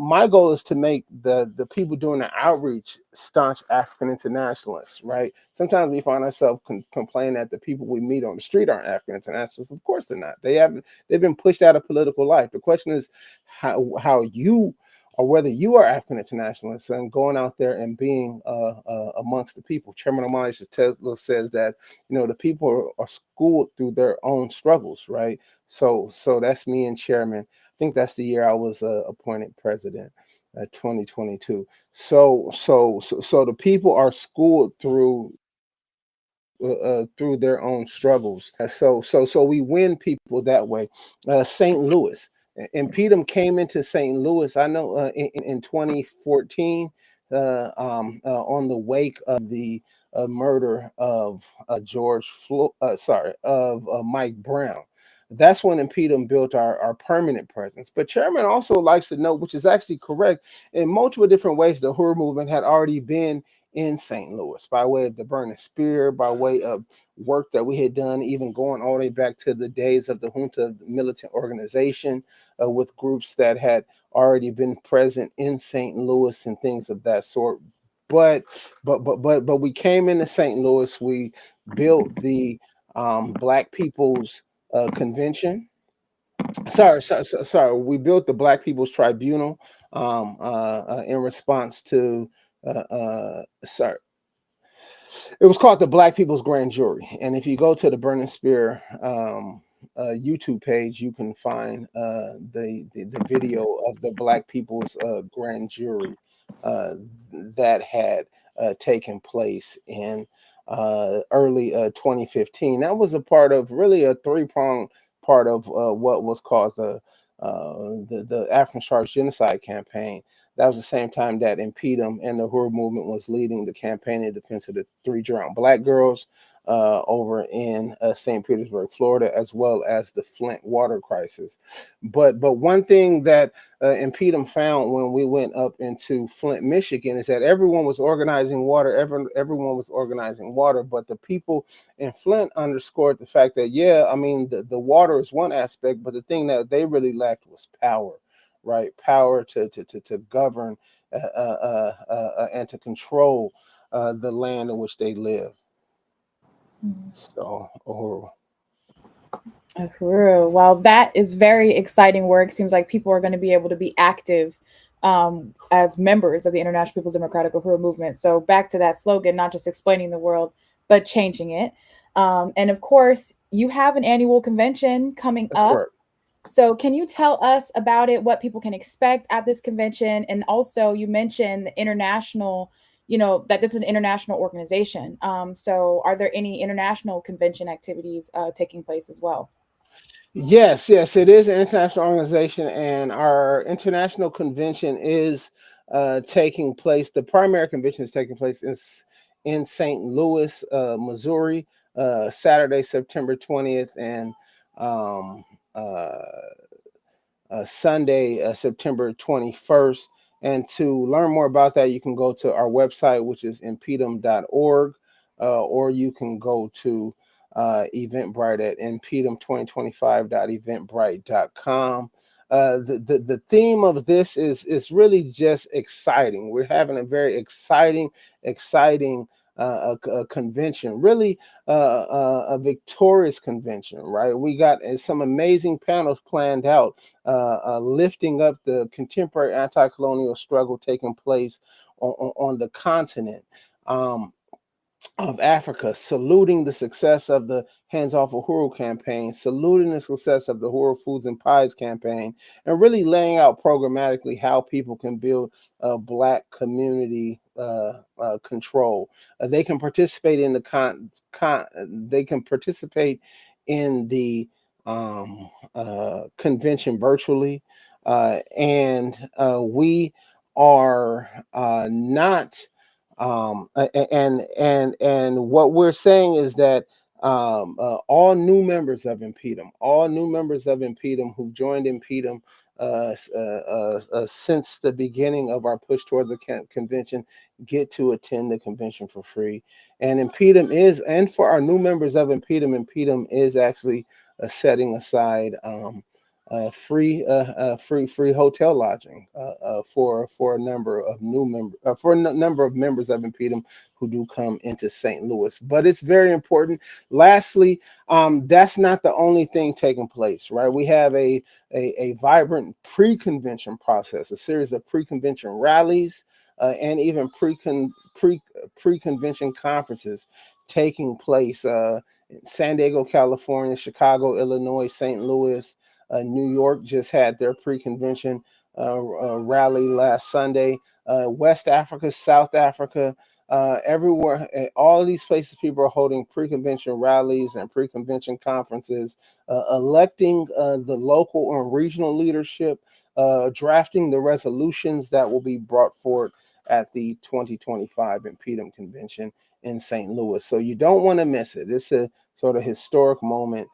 my goal is to make the people doing the outreach staunch African internationalists, right? Sometimes we find ourselves complaining that the people we meet on the street aren't African internationalists. Of course they're not. They've been pushed out of political life. The question is how you, or whether you are African internationalists and going out there and being amongst the people. Chairman Omali says that, the people are schooled through their own struggles, right? So that's me and Chairman. I think that's the year I was appointed president, 2022. So the people are schooled through their own struggles. So we win people that way. St. Louis. InPDUM came into St. Louis, I know, in 2014 on the wake of the murder of Mike Brown. That's when InPDUM built our permanent presence. But Chairman also likes to note, which is actually correct, in multiple different ways, the Uhuru movement had already been in St. Louis by way of the Burning Spear, by way of work that we had done, even going all the way back to the days of the junta militant organization with groups that had already been present in St. Louis and things of that sort. But we came into St. Louis. We built the Black People's Convention. Sorry. We built the Black People's Tribunal in response to. It was called the Black People's Grand Jury, and if you go to the Burning Spear YouTube page, you can find the video of the Black People's Grand Jury that had taken place in early 2015. That was a part of really a three-pronged part of what was called the African Charged Genocide campaign. That was the same time that InPDUM and the Uhuru movement was leading the campaign in defense of the 3 drowned Black girls over in St. Petersburg, Florida, as well as the Flint water crisis. But one thing that InPDUM found when we went up into Flint, Michigan, is that everyone was organizing water. Everyone was organizing water, but the people in Flint underscored the fact that, the water is one aspect, but the thing that they really lacked was power. Right, power to govern and to control the land in which they live. So, Uhuru. Well, that is very exciting work. Seems like people are going to be able to be active as members of the International People's Democratic Uhuru movement. So back to that slogan, not just explaining the world, but changing it. And of course, you have an annual convention coming up. Correct. So can you tell us about it, what people can expect at this convention? And also you mentioned the international, that this is an international organization. So are there any international convention activities taking place as well? Yes, it is an international organization, and our international convention is taking place. The primary convention is taking place in St. Louis, Missouri, Saturday, September 20th, and Sunday, September 21st. And to learn more about that, you can go to our website, which is inpdum.org, or you can go to Eventbrite at npdum2025.eventbrite.com. The theme of this is really just exciting. We're having a very exciting a convention, really a victorious convention, right? We got some amazing panels planned out, lifting up the contemporary anti-colonial struggle taking place on the continent of Africa, saluting the success of the Hands Off Uhuru campaign, saluting the success of the Uhuru Foods and Pies campaign, and really laying out programmatically how people can build a Black community control. They can participate in the they can participate in the convention virtually, and we are not. And what we're saying is that all new members of InPDUM who've joined InPDUM since the beginning of our push towards the convention get to attend the convention for free. And InPDUM is, and for our new members of InPDUM is actually setting aside free hotel lodging for a number of members of InPDUM who do come into St. Louis. But it's very important. Lastly, that's not the only thing taking place, right? We have a vibrant pre-convention process, a series of pre-convention rallies and even pre-convention conferences taking place in San Diego, California, Chicago, Illinois, St. Louis. New York just had their pre-convention rally last Sunday. West Africa, South Africa, everywhere, all of these places, people are holding pre-convention rallies and pre-convention conferences, electing the local and regional leadership, drafting the resolutions that will be brought forward at the 2025 InPDUM Convention in St. Louis. So you don't want to miss it. It's a sort of historic moment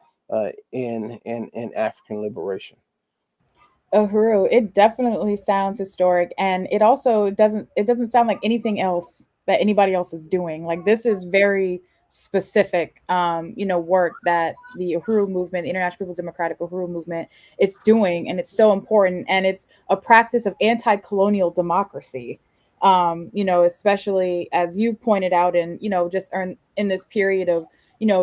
in African liberation. Uhuru, it definitely sounds historic, and it also doesn't sound like anything else that anybody else is doing. Like, this is very specific work that the Uhuru movement, the International People's Democratic Uhuru movement, is doing, and it's so important, and it's a practice of anti-colonial democracy. Especially as you pointed out, in in this period of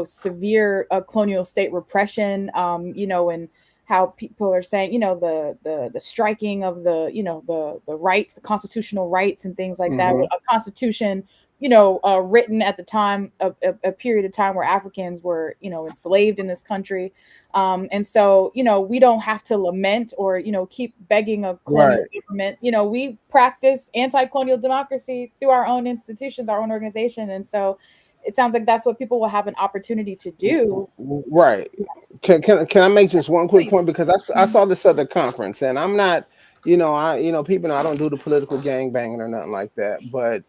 severe colonial state repression, and how people are saying, the striking of the rights, the constitutional rights and things like that. A constitution, written at the time of a period of time where Africans were, enslaved in this country. And so, we don't have to lament or, keep begging a colonial government. We practice anti-colonial democracy through our own institutions, our own organization. And so it sounds like that's what people will have an opportunity to do. Right. Can I make just one quick point? Because I saw this at the conference, and I'm not, people know I don't do the political gangbanging or nothing like that. But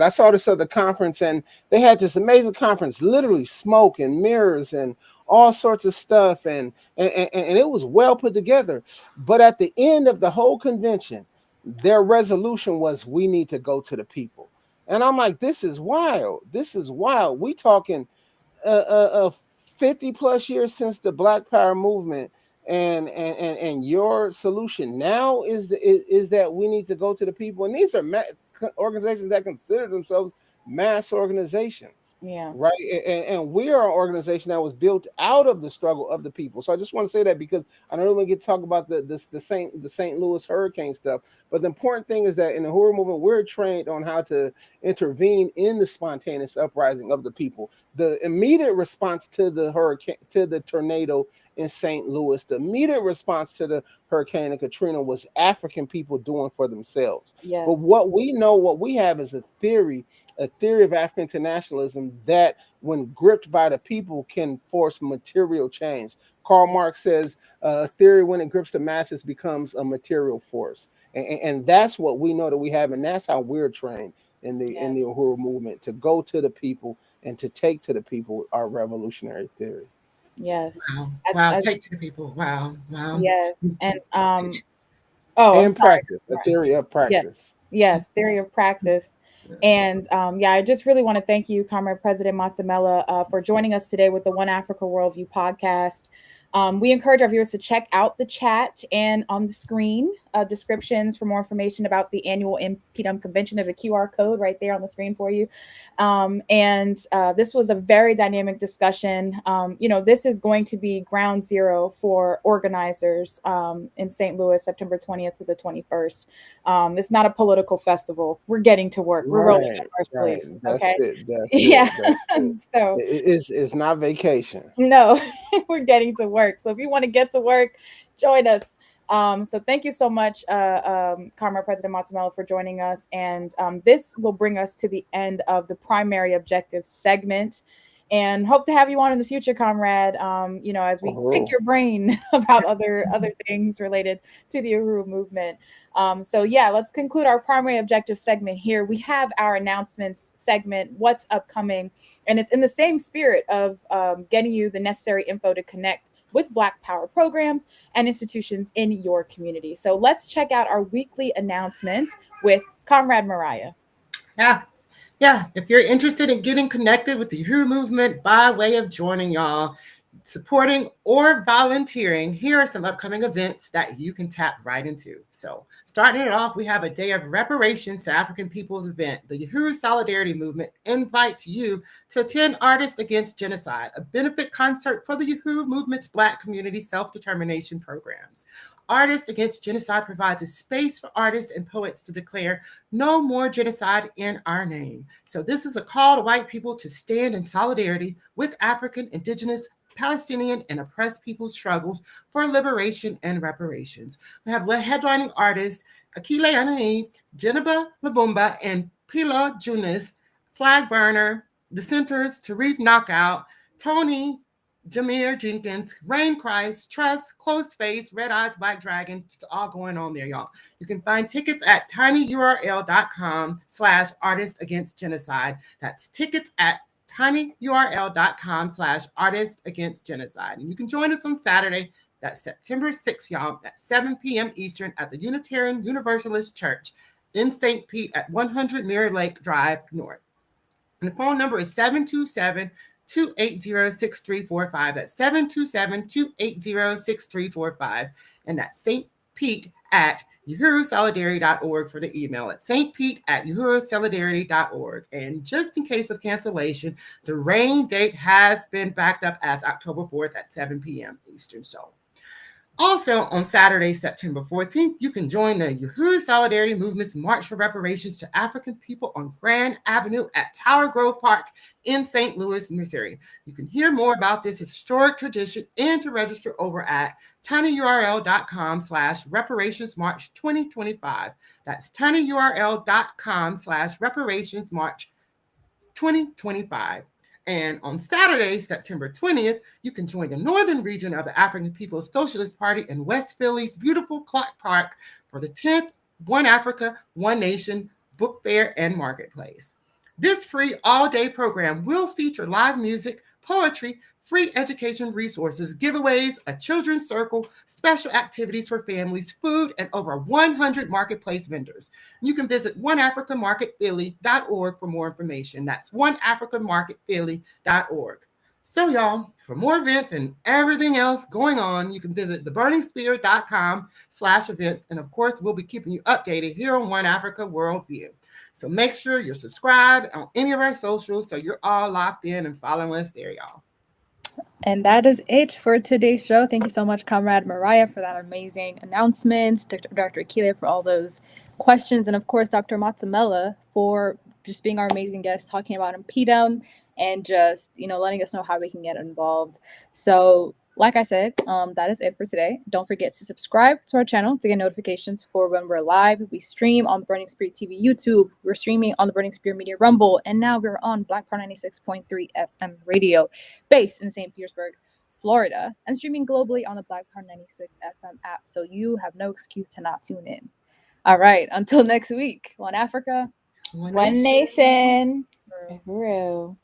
I saw this at the conference, and they had this amazing conference, literally smoke and mirrors and all sorts of stuff, and it was well put together. But at the end of the whole convention, their resolution was, we need to go to the people. And I'm like, this is wild. This is wild. We talking 50 plus years since the Black Power movement, and your solution now is that we need to go to the people. And these are organizations that consider themselves mass organizations. Yeah. Right. And we are an organization that was built out of the struggle of the people. So I just want to say that, because I know we get to talk about the St. Louis hurricane stuff. But the important thing is that in the Uhuru movement, we're trained on how to intervene in the spontaneous uprising of the people. The immediate response to the hurricane, to the tornado in St. Louis, the immediate response to the Hurricane Katrina was African people doing for themselves. Yes. But what we have is a theory of African internationalism that, when gripped by the people, can force material change. Karl Marx says a theory, when it grips the masses, becomes a material force. And that's what we know that we have, and that's how we're trained in the Uhuru movement, to go to the people and to take to the people our revolutionary theory. Yes. Wow. Take to the people. Wow. Yes. And practice, a theory of practice. Yes, theory of practice. And I just really want to thank you, Comrade President Matsemela, for joining us today with the One Africa Worldview podcast. We encourage our viewers to check out the chat and on the screen descriptions for more information about the annual InPDUM Convention. There's a QR code right there on the screen for you. This was a very dynamic discussion. This is going to be ground zero for organizers in St. Louis, September 20th to the 21st. It's not a political festival. We're getting to work. We're rolling up our sleeves. Okay. So it's not vacation. No, we're getting to work. So if you want to get to work, join us. So thank you so much, Comrade President Matsemela, for joining us. And this will bring us to the end of the primary objective segment. And hope to have you on in the future, Comrade, as we pick your brain about other things related to the Uhuru movement. Let's conclude our primary objective segment here. We have our announcements segment, what's upcoming, and it's in the same spirit of getting you the necessary info to connect with Black Power programs and institutions in your community. So let's check out our weekly announcements with Comrade Mariah. Yeah, if you're interested in getting connected with the Uhuru movement by way of joining y'all, supporting or volunteering, here are some upcoming events that you can tap right into. So starting it off, we have a day of reparations to African peoples event. The Uhuru Solidarity Movement invites you to attend Artists Against Genocide, a benefit concert for the Uhuru movement's Black community self-determination programs. Artists Against Genocide provides a space for artists and poets to declare no more genocide in our name. So this is a call to white people to stand in solidarity with African, Indigenous, Palestinian, and oppressed people's struggles for liberation and reparations. We have headlining artists Akilé, Jennifer Labumba, and Pilo Junis, Flag Burner, The Centers, Tarif Knockout, Tony Jameer Jenkins, Rain Christ, Trust, Close Face, Red Eyes, Black Dragon. It's all going on there, y'all. You can find tickets at tinyurl.com/artists-against-genocide. That's tickets at tinyurl.com/artists-against-genocide. And you can join us on Saturday, that's September 6th, y'all, at 7 p.m. Eastern at the Unitarian Universalist Church in St. Pete at 100 Mirror Lake Drive North. And the phone number is 727-280-6345. That's 727-280-6345. And that's St. Pete at uhurusolidarity.org for the email at stpete@uhurusolidarity.org. And just in case of cancellation, the rain date has been backed up as October 4th at 7 p.m. Eastern. So also on Saturday, September 14th, you can join the Uhuru Solidarity Movement's March for Reparations to African People on Grand Avenue at Tower Grove Park in St. Louis, Missouri. You can hear more about this historic tradition and to register over at tinyurl.com/reparationsmarch 2025. That's tinyurl.com/reparationsmarch 2025 And on Saturday, September 20th, you can join the northern region of the African People's Socialist Party in West Philly's beautiful Clark Park for the 10th One Africa, One Nation Book Fair and Marketplace. This free all-day program will feature live music, poetry, free education resources, giveaways, a children's circle, special activities for families, food, and over 100 marketplace vendors. You can visit oneafricamarketphilly.org for more information. That's oneafricamarketphilly.org. So y'all, for more events and everything else going on, you can visit theburningspear.com/events. And of course, we'll be keeping you updated here on One Africa Worldview. So make sure you're subscribed on any of our socials so you're all locked in and following us there, y'all. And that is it for today's show. Thank you so much, Comrade Mariah, for that amazing announcement, Dr. Akilé for all those questions, and of course, Dr. Matsemela for just being our amazing guest, talking about InPDUM and just, letting us know how we can get involved. So, like I said, that is it for today. Don't forget to subscribe to our channel to get notifications for when we're live. We stream on the Burning Spirit TV YouTube. We're streaming on the Burning Spirit Media Rumble. And now we're on Black Power 96.3 FM radio, based in St. Petersburg, Florida, and streaming globally on the Black Power 96 FM app. So you have no excuse to not tune in. All right. Until next week. One Africa. One nation. For real.